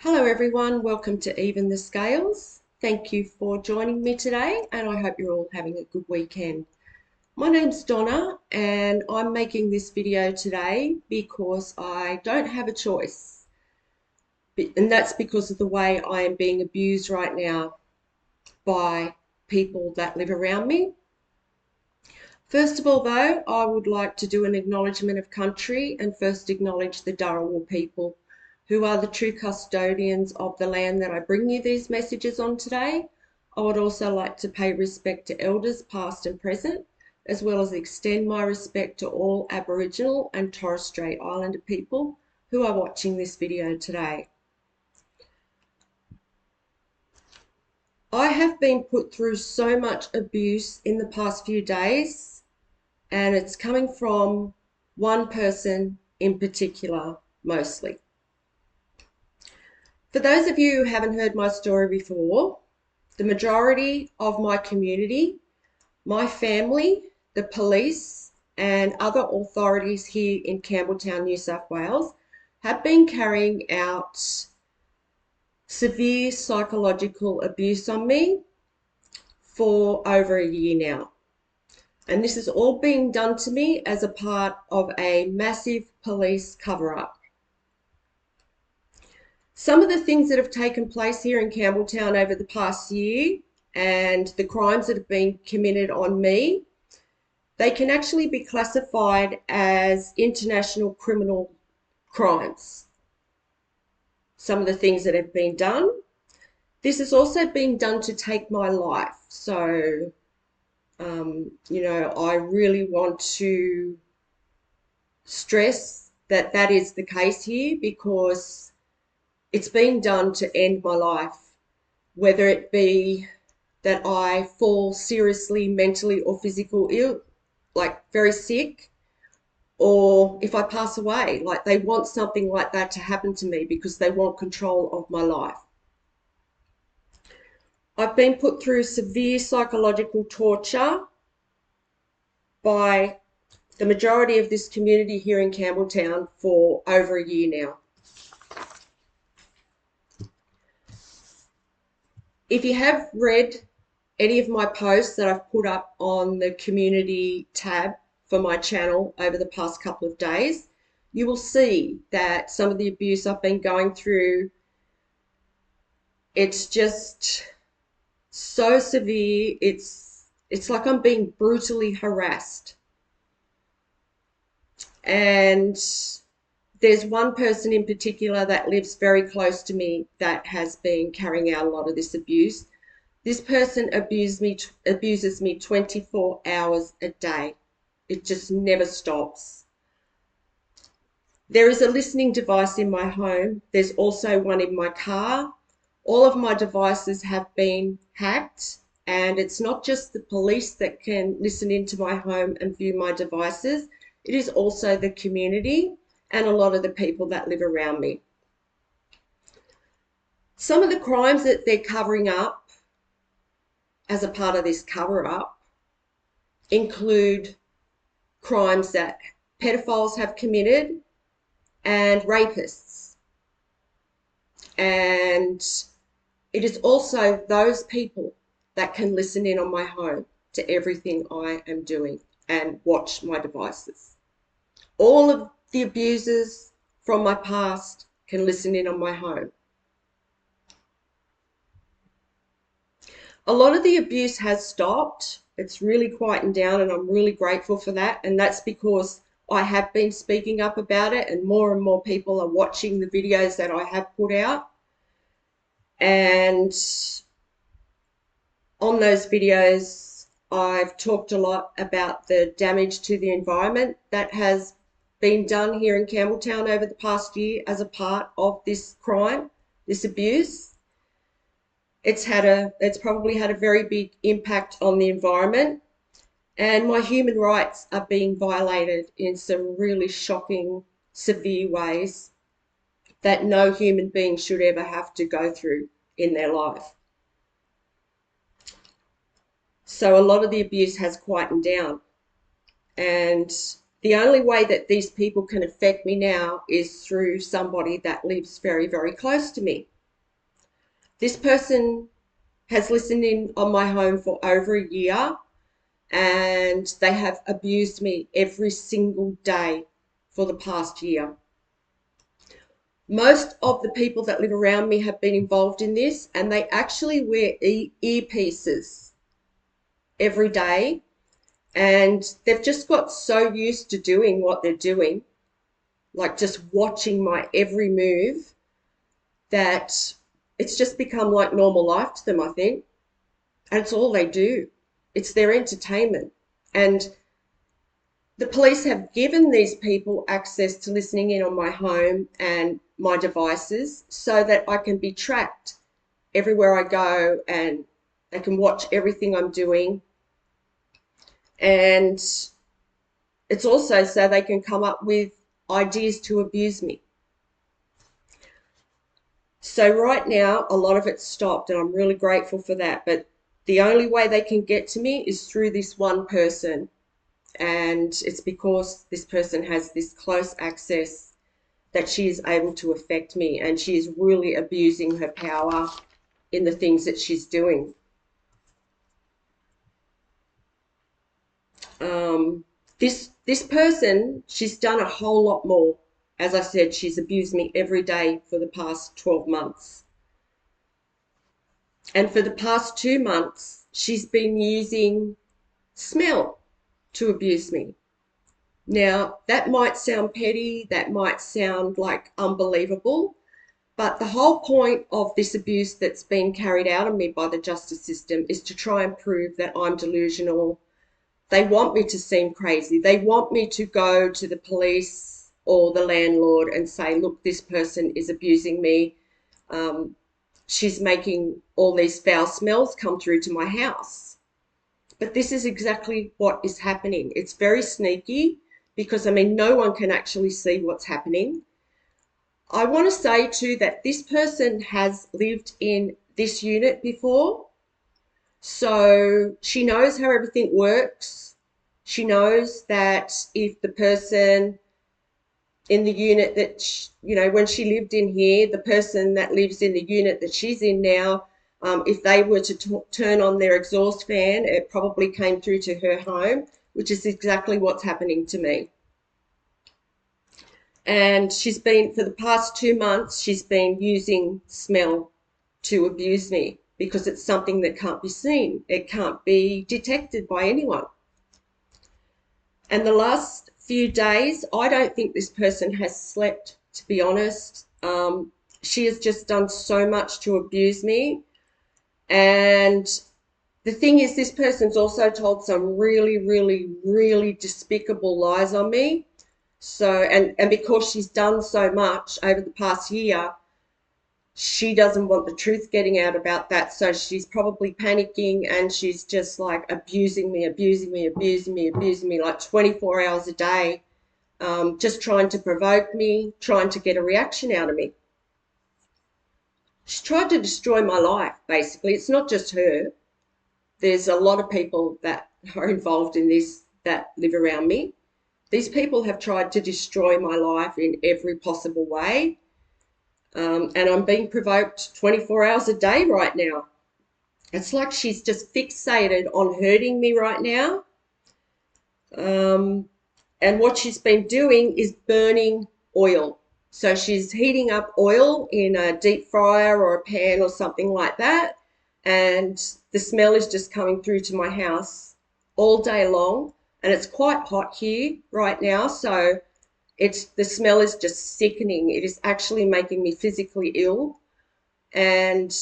Hello everyone, welcome to Even the Scales. Thank you for joining me today and I hope you're all having a good weekend. My name's Donna and I'm making this video today because I don't have a choice. And that's because of the way I am being abused right now by people that live around me. First of all though, I would like to do an acknowledgement of country and first acknowledge the Dharawal people, who are the true custodians of the land that I bring you these messages on today. I would also like to pay respect to elders past and present, as well as extend my respect to all Aboriginal and Torres Strait Islander people who are watching this video today. I have been put through so much abuse in the past few days, and it's coming from one person in particular, mostly. For those of you who haven't heard my story before, the majority of my community, my family, the police, and other authorities here in Campbelltown, New South Wales, have been carrying out severe psychological abuse on me for over a year now. And this is all being done to me as a part of a massive police cover-up. Some of the things that have taken place here in Campbelltown over the past year and the crimes that have been committed on me, they can actually be classified as international criminal crimes. Some of the things that have been done. This is also being done to take my life. So, I really want to stress that that is the case here because it's being done to end my life, whether it be that I fall seriously mentally or physically ill, like very sick, or if I pass away. Like they want something like that to happen to me because they want control of my life. I've been put through severe psychological torture by the majority of this community here in Campbelltown for over a year now. If you have read any of my posts that I've put up on the community tab for my channel over the past couple of days, you will see that some of the abuse I've been going through, it's just so severe. It's like I'm being brutally harassed. And there's one person in particular that lives very close to me that has been carrying out a lot of this abuse. This person abuses me 24 hours a day. It just never stops. There is a listening device in my home. There's also one in my car. All of my devices have been hacked, and it's not just the police that can listen into my home and view my devices. It is also the community and a lot of the people that live around me. Some of the crimes that they're covering up as a part of this cover-up include crimes that pedophiles have committed and rapists. And it is also those people that can listen in on my home to everything I am doing and watch my devices. All of the abusers from my past can listen in on my home. A lot of the abuse has stopped. It's really quietened down and I'm really grateful for that. And that's because I have been speaking up about it and more people are watching the videos that I have put out. And on those videos, I've talked a lot about the damage to the environment that has been done here in Campbelltown over the past year as a part of this crime, this abuse. It's probably had a very big impact on the environment, and my human rights are being violated in some really shocking, severe ways that no human being should ever have to go through in their life. So a lot of the abuse has quietened down, and The only way that these people can affect me now is through somebody that lives very, very close to me. This person has listened in on my home for over a year, and they have abused me every single day for the past year. Most of the people that live around me have been involved in this, and they actually wear earpieces every day, and they've just got so used to doing what they're doing, like just watching my every move, that it's just become like normal life to them, I think. And it's all they do. It's their entertainment. And the police have given these people access to listening in on my home and my devices so that I can be tracked everywhere I go, and they can watch everything I'm doing. And it's also so they can come up with ideas to abuse me. So right now, a lot of it's stopped, and I'm really grateful for that. But the only way they can get to me is through this one person. And it's because this person has this close access that she is able to affect me, and she is really abusing her power in the things that she's doing. This person, she's done a whole lot more. As I said, she's abused me every day for the past 12 months. And for the past 2 months, she's been using smell to abuse me. Now, that might sound petty, that might sound like unbelievable, but the whole point of this abuse that's been carried out on me by the justice system is to try and prove that I'm delusional. They want me to seem crazy. They want me to go to the police or the landlord and say, look, this person is abusing me. She's making all these foul smells come through to my house. But this is exactly what is happening. It's very sneaky because, I mean, no one can actually see what's happening. I want to say too that this person has lived in this unit before. So she knows how everything works. She knows that if the person in the unit that, when she lived in here, the person that lives in the unit that she's in now, if they were to turn on their exhaust fan, it probably came through to her home, which is exactly what's happening to me. And she's been, for the past 2 months, she's been using smell to abuse me because it's something that can't be seen. It can't be detected by anyone. And the last few days, I don't think this person has slept, to be honest. She has just done so much to abuse me. And the thing is, this person's also told some really, really, really despicable lies on me. So, and because she's done so much over the past year, she doesn't want the truth getting out about that. So she's probably panicking, and she's just like abusing me like 24 hours a day, just trying to provoke me, trying to get a reaction out of me. She's tried to destroy my life, basically. It's not just her. There's a lot of people that are involved in this that live around me. These people have tried to destroy my life in every possible way. And I'm being provoked 24 hours a day right now. It's like she's just fixated on hurting me right now. And what she's been doing is burning oil. So she's heating up oil in a deep fryer or a pan or something like that. And the smell is just coming through to my house all day long. And it's quite hot here right now, so the smell is just sickening. It is actually making me physically ill. And,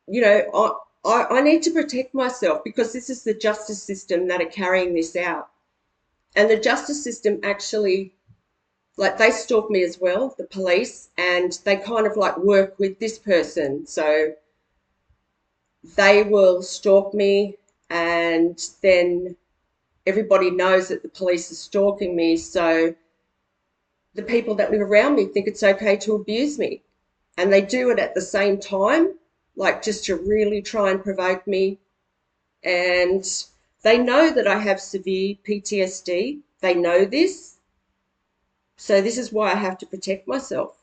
I need to protect myself because this is the justice system that are carrying this out. And the justice system actually, like, they stalk me as well, the police, and they kind of like work with this person. So they will stalk me, and then everybody knows that the police are stalking me, so the people that live around me think it's okay to abuse me. And they do it at the same time, like just to really try and provoke me. And they know that I have severe PTSD. They know this. So this is why I have to protect myself.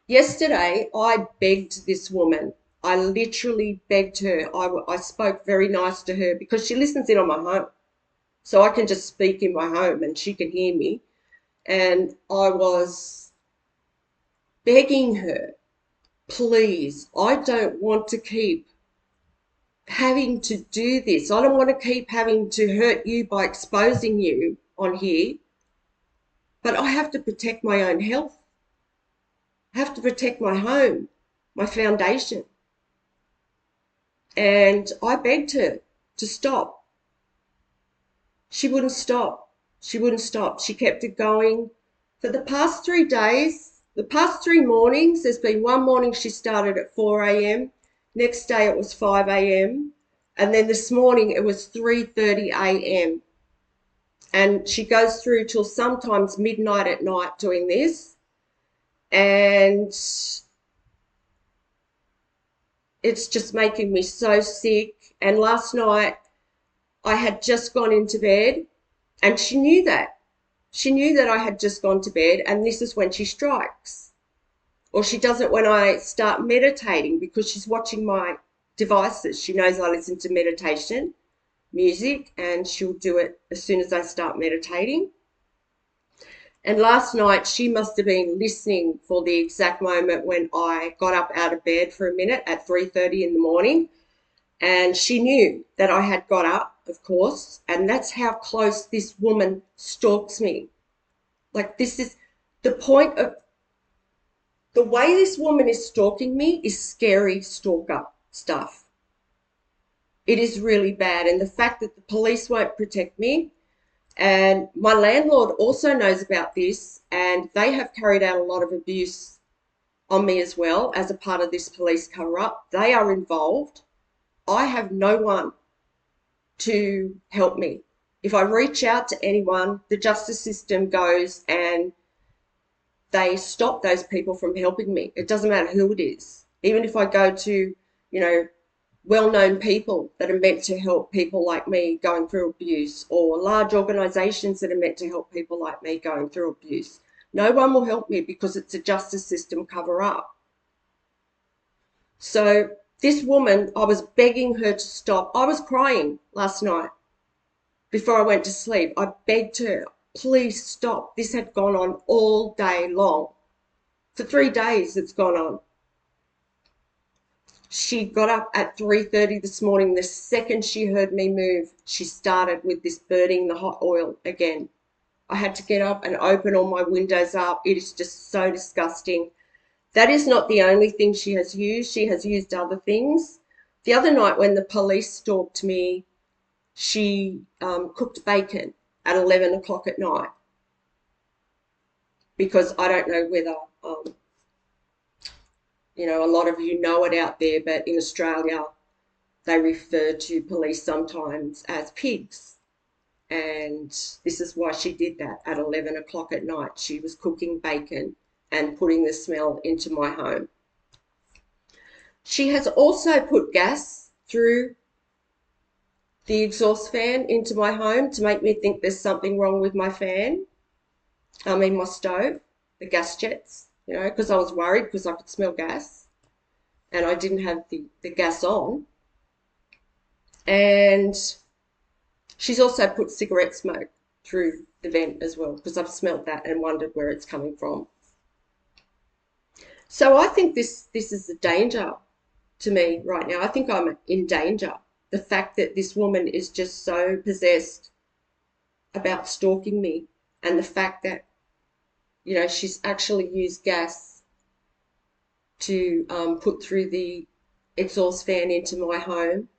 Yesterday, I begged this woman. I literally begged her. I spoke very nice to her because she listens in on my home. So I can just speak in my home and she can hear me. And I was begging her, please, I don't want to keep having to do this. I don't want to keep having to hurt you by exposing you on here, but I have to protect my own health. I have to protect my home, my foundation. And I begged her to stop. She wouldn't stop. She wouldn't stop. She kept it going. For the past 3 days, the past 3 mornings, there's been one morning she started at 4 a.m. Next day it was 5 a.m. And then this morning it was 3:30 a.m. And she goes through till sometimes midnight at night doing this. And it's just making me so sick. And last night I had just gone into bed and she knew that. She knew that I had just gone to bed, and this is when she strikes. Or she does it when I start meditating because she's watching my devices. She knows I listen to meditation music and she'll do it as soon as I start meditating. And last night she must have been listening for the exact moment when I got up out of bed for a minute at 3:30 in the morning. And she knew that I had got up, of course, and that's how close this woman stalks me. Like, this is the point of the way this woman is stalking me is scary stalker stuff. It is really bad. And the fact that the police won't protect me, and my landlord also knows about this, and they have carried out a lot of abuse on me as well as a part of this police cover-up. They are involved. I have no one to help me. If I reach out to anyone, the justice system goes and they stop those people from helping me. It doesn't matter who it is. Even if I go to, well-known people that are meant to help people like me going through abuse, or large organisations that are meant to help people like me going through abuse, no one will help me because it's a justice system cover-up. So this woman, I was begging her to stop. I was crying last night before I went to sleep. I begged her, please stop. This had gone on all day long. For 3 days it's gone on. She got up at 3:30 this morning. The second she heard me move, she started with this burning the hot oil again. I had to get up and open all my windows up. It is just so disgusting. That is not the only thing she has used. She has used other things. The other night when the police stalked me, she cooked bacon at 11 o'clock at night, because I don't know whether, a lot of you know it out there, but in Australia, they refer to police sometimes as pigs. And this is why she did that at 11 o'clock at night. She was cooking bacon and putting the smell into my home. She has also put gas through the exhaust fan into my home to make me think there's something wrong with my fan. My stove, the gas jets, because I was worried because I could smell gas and I didn't have the gas on. And she's also put cigarette smoke through the vent as well, because I've smelt that and wondered where it's coming from. So I think this is a danger to me right now. I think I'm in danger. The fact that this woman is just so possessed about stalking me, and the fact that, she's actually used gas to put through the exhaust fan into my home.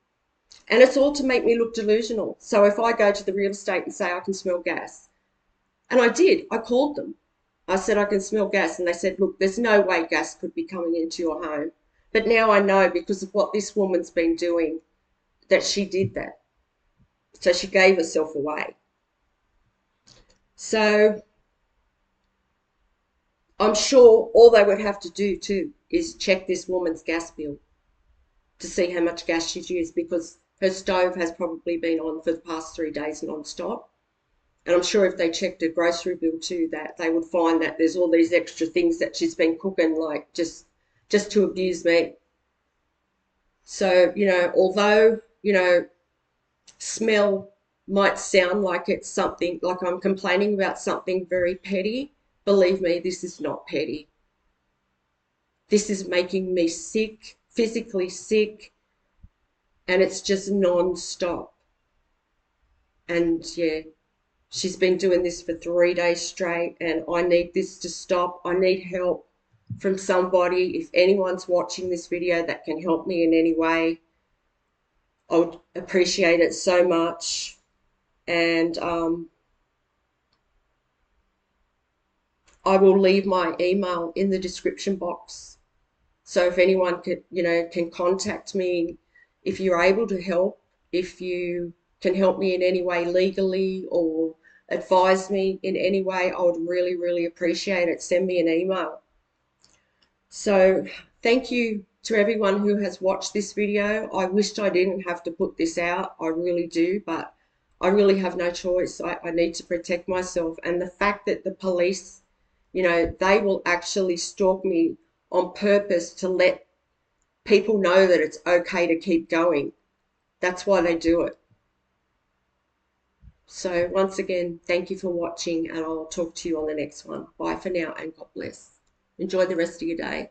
And it's all to make me look delusional. So if I go to the real estate and say I can smell gas, and I did, I called them. I said I can smell gas, and they said, look, there's no way gas could be coming into your home. But now I know, because of what this woman's been doing, that she did that. So she gave herself away. So I'm sure all they would have to do too is check this woman's gas bill to see how much gas she's used, because her stove has probably been on for the past 3 days non-stop. And I'm sure if they checked her grocery bill too, that they would find that there's all these extra things that she's been cooking, like just to abuse me. So, although, smell might sound like it's something, like I'm complaining about something very petty, believe me, this is not petty. This is making me sick, physically sick, and it's just non-stop. And yeah, she's been doing this for 3 days straight, and I need this to stop. I need help from somebody. If anyone's watching this video that can help me in any way, I would appreciate it so much. And I will leave my email in the description box. So if anyone can contact me, if you're able to help, if you can help me in any way legally or advise me in any way, I would really, really appreciate it. Send me an email. So thank you to everyone who has watched this video. I wished I didn't have to put this out. I really do, but I really have no choice. I need to protect myself. And the fact that the police, they will actually stalk me on purpose to let people know that it's okay to keep going. That's why they do it. So once again, thank you for watching, and I'll talk to you on the next one. Bye for now, and God bless. Enjoy the rest of your day.